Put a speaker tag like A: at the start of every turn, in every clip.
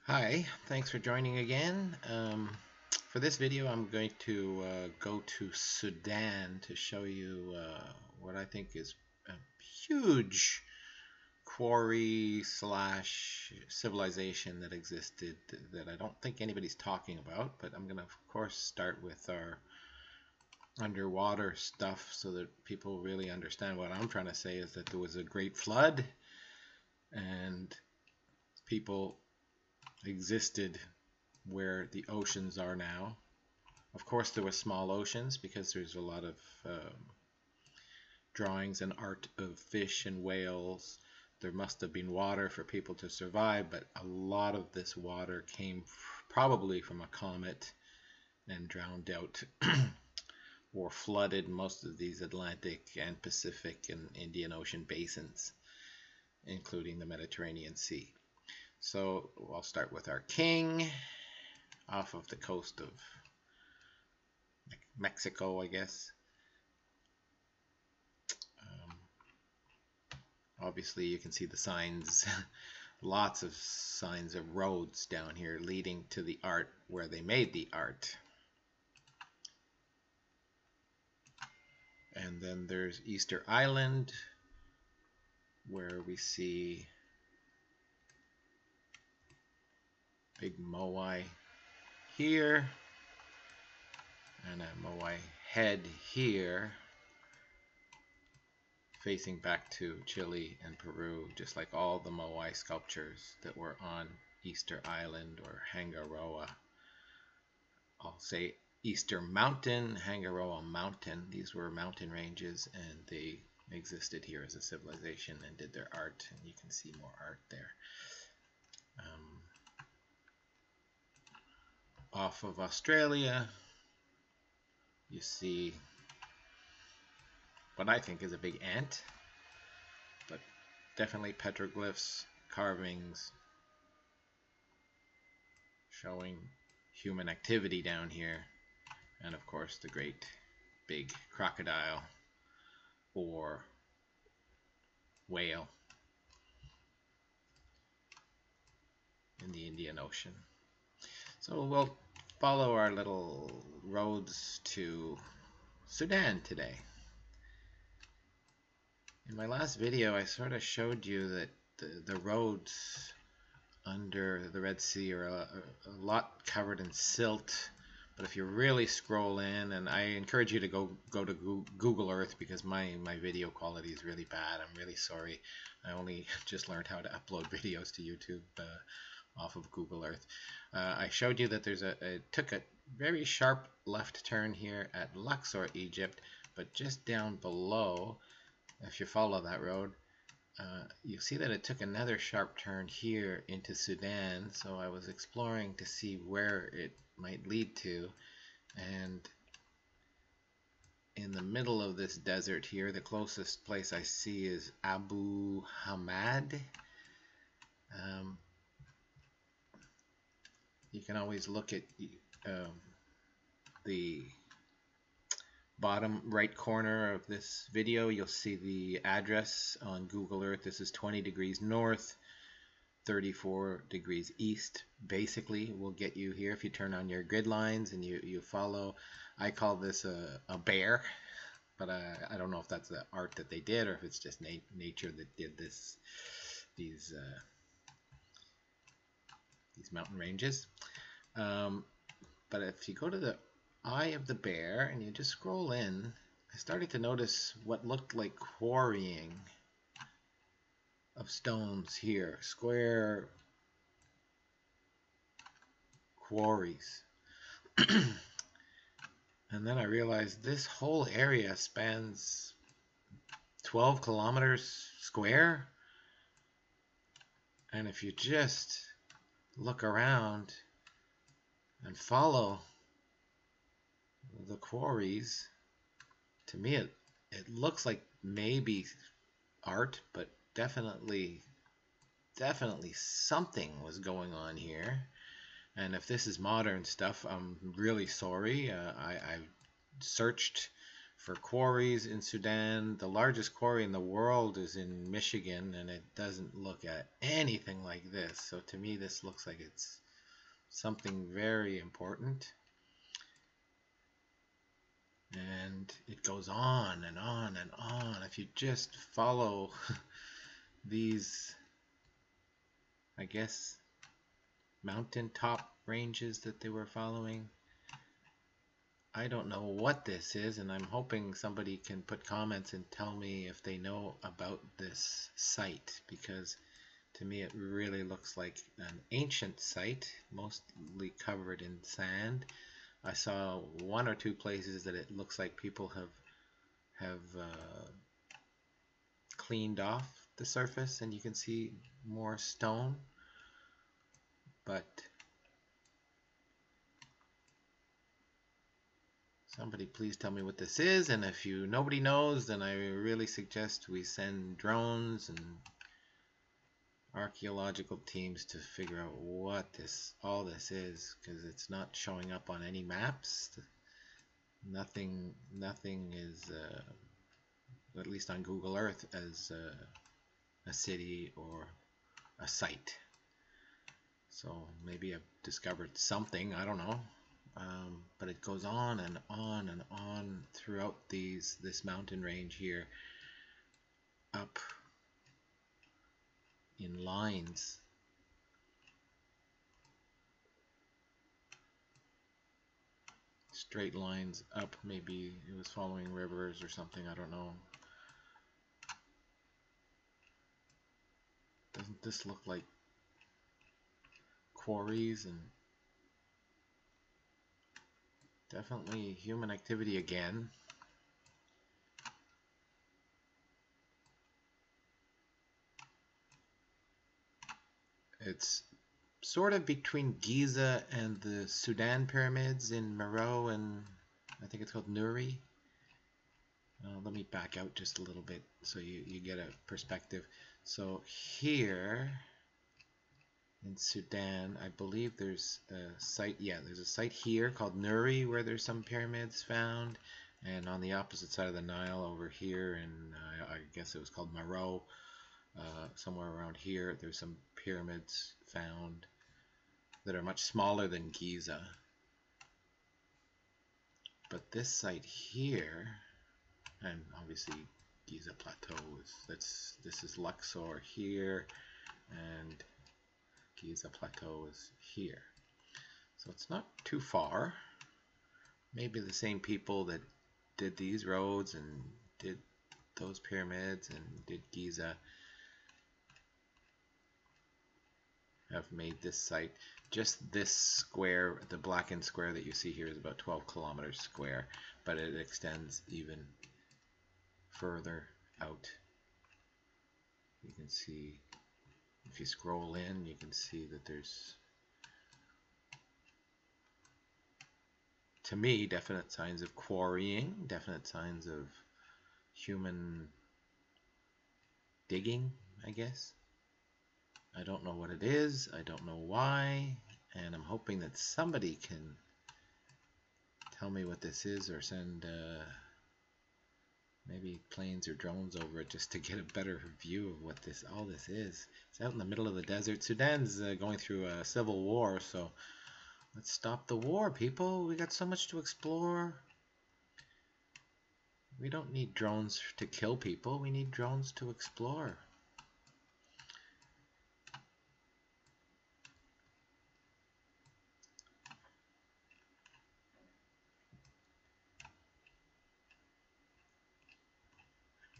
A: Hi, thanks for joining again. For this video, I'm going to go to Sudan to show you what I think is a huge quarry slash civilization that existed that I don't think anybody's talking about, but I'm going to, of course, start with our underwater stuff so that people really understand what I'm trying to say is that there was a great flood and people existed where the oceans are now. Of course, there were small oceans because there's a lot of drawings and art of fish and whales. There must have been water for people to survive, but a lot of this water came probably from a comet and drowned out or flooded most of these Atlantic and Pacific and Indian Ocean basins, including the Mediterranean Sea. So I'll start with our king off of the coast of Mexico, I guess. Um, Obviously, you can see the signs, lots of signs of roads down here leading to the art where they made the art. And then there's Easter Island, where we see big moai here and a moai head here, facing back to Chile and Peru, just like all the moai sculptures that were on Easter Island or Hangaroa. I'll say Easter Mountain, Hangaroa Mountain. These were mountain ranges and they existed here as a civilization and did their art, and you can see more art there. Off of Australia, you see what I think is a big ant, but definitely petroglyphs, carvings showing human activity down here, and of course the great big crocodile or whale in the Indian Ocean. So we'll follow our little roads to Sudan today. In my last video, I sort of showed you that the roads under the Red Sea are a lot covered in silt. But if you really scroll in, and I encourage you to go to Google Earth because my video quality is really bad. I'm really sorry. I only just learned how to upload videos to YouTube off of Google Earth. I showed you that it took a very sharp left turn here at Luxor, Egypt, but just down below, if you follow that road, you'll see that it took another sharp turn here into Sudan. So I was exploring to see where it might lead to, and in the middle of this desert here, the closest place I see is Abu Hamad. You can always look at the bottom right corner of this video. You'll see the address on Google Earth. This is 20 degrees north, 34 degrees east. Basically will get you here if you turn on your grid lines and you follow. I call this a bear, but I don't know if that's the art that they did or if it's just nature that did these mountain ranges. But if you go to the eye of the bear and you just scroll in, I started to notice what looked like quarrying of stones here, square quarries. And then I realized this whole area spans 12 kilometers square. And if you just look around and follow the quarries, to me it looks like maybe art, but definitely something was going on here. And if this is modern stuff, I'm really sorry. I searched for quarries in Sudan. The largest quarry in the world is in Michigan, and it doesn't look at anything like this. So to me, this looks like it's something very important. And it goes on and on and on. If you just follow these, I guess, mountaintop ranges that they were following, I don't know what this is, and I'm hoping somebody can put comments and tell me if they know about this site, because to me it really looks like an ancient site, mostly covered in sand. I saw one or two places that it looks like people have cleaned off the surface, and you can see more stone, but somebody please tell me what this is, and if nobody knows, then I really suggest we send drones and archaeological teams to figure out what all this is, because it's not showing up on any maps. Nothing is, at least on Google Earth, as a city or a site. So maybe I've discovered something, I don't know. But it goes on and on and on throughout this mountain range here, up in lines. Straight lines up. Maybe it was following rivers or something, I don't know. Doesn't this look like quarries? And definitely human activity again. It's sort of between Giza and the Sudan pyramids in Meroe, and I think it's called Nuri. Let me back out just a little bit so you get a perspective. So here in Sudan, I believe there's a site, there's a site here called Nuri where there's some pyramids found, and on the opposite side of the Nile over here, and I guess it was called Meroe, somewhere around here, there's some pyramids found that are much smaller than Giza. But this site here, and obviously Giza Plateau this is Luxor here, and Giza Plateau is here. So it's not too far. Maybe the same people that did these roads and did those pyramids and did Giza have made this site. Just this square, the blackened square that you see here, is about 12 kilometers square, but it extends even further out. You can see, if you scroll in, you can see that there's, to me, definite signs of quarrying, definite signs of human digging, I guess. I don't know what it is, I don't know why, and I'm hoping that somebody can tell me what this is, or send maybe planes or drones over it just to get a better view of what all this is. It's out in the middle of the desert. Sudan's going through a civil war, so let's stop the war, people. We got so much to explore. We don't need drones to kill people. We need drones to explore.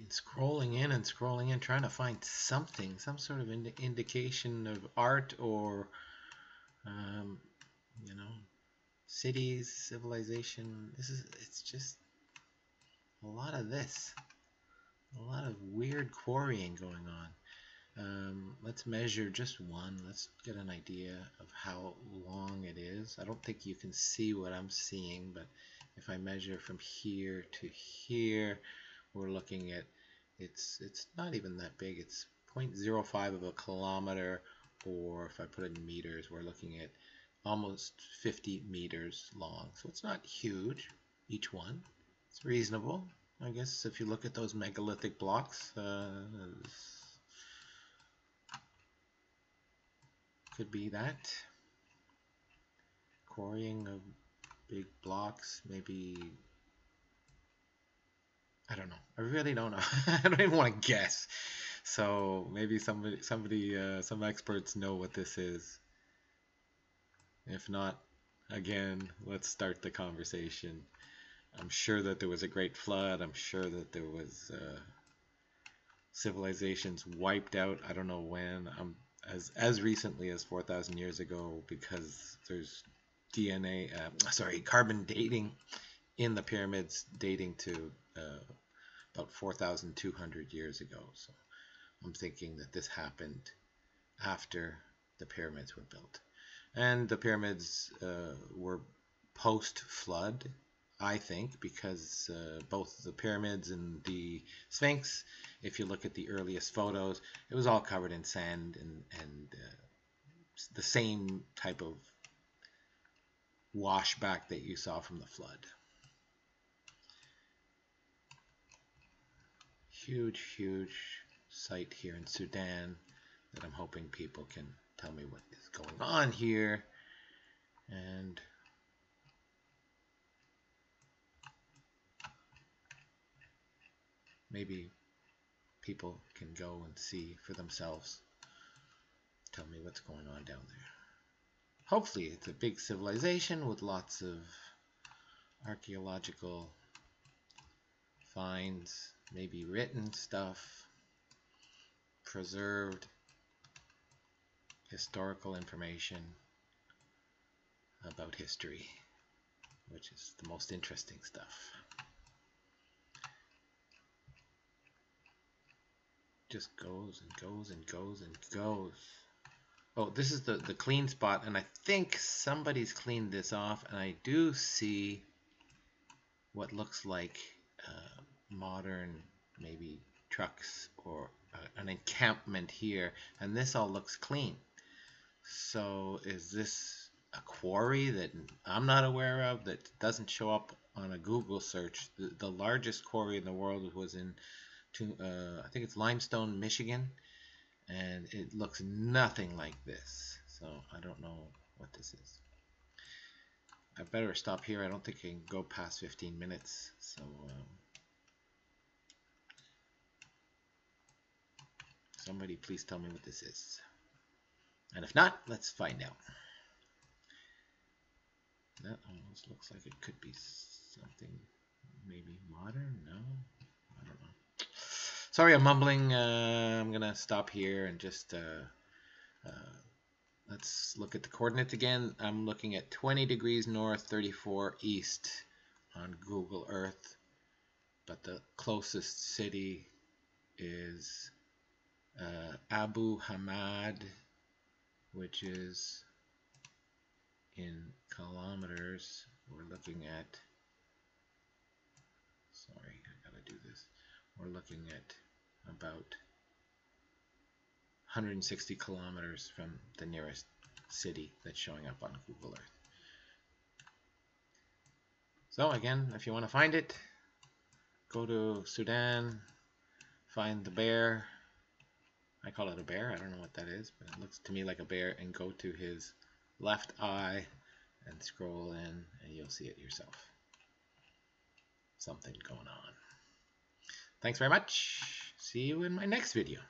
A: Scrolling in and scrolling in, trying to find something, some sort of indication of art or, you know, cities, civilization. It's just a lot of this, a lot of weird quarrying going on. Let's measure just one. Let's get an idea of how long it is. I don't think you can see what I'm seeing, but if I measure from here to here, we're looking at, it's not even that big. It's 0.05 of a kilometer, or if I put it in meters, we're looking at almost 50 meters long. So it's not huge, each one. It's reasonable, I guess, if you look at those megalithic blocks. Could be that. Quarrying of big blocks, maybe. I don't know. I really don't know. I don't even want to guess. So maybe some experts know what this is. If not, again, let's start the conversation. I'm sure that there was a great flood. I'm sure that there was civilizations wiped out. I don't know when. As recently as 4,000 years ago, because there's carbon dating in the pyramids dating to about 4,200 years ago. So I'm thinking that this happened after the pyramids were built. And the pyramids were post-flood, I think, because both the pyramids and the Sphinx, if you look at the earliest photos, it was all covered in sand and the same type of washback that you saw from the flood. Huge site here in Sudan that I'm hoping people can tell me what is going on here. And maybe people can go and see for themselves. Tell me what's going on down there. Hopefully it's a big civilization with lots of archaeological finds, maybe written stuff, preserved historical information about history, which is the most interesting stuff. Just goes and goes and goes and goes. Oh, this is the clean spot, and I think somebody's cleaned this off, and I do see what looks like modern, maybe trucks or an encampment here, and this all looks clean. So is this a quarry that I'm not aware of, that doesn't show up on a Google search? The largest quarry in the world was in, I think it's Limestone, Michigan, and it looks nothing like this. So I don't know what this is. I better stop here. I don't think I can go past 15 minutes. So somebody please tell me what this is. And if not, let's find out. That almost looks like it could be something maybe modern. No, I don't know. Sorry, I'm mumbling. I'm going to stop here and just let's look at the coordinates again. I'm looking at 20 degrees north, 34 east on Google Earth. But the closest city is Abu Hamad, which is in kilometers. We're looking at, sorry, I gotta do this. We're looking at about 160 kilometers from the nearest city that's showing up on Google Earth. So again, if you want to find it, go to Sudan, find the bear. I call it a bear. I don't know what that is, but it looks to me like a bear, and go to his left eye and scroll in, and you'll see it yourself. Something going on. Thanks very much. See you in my next video.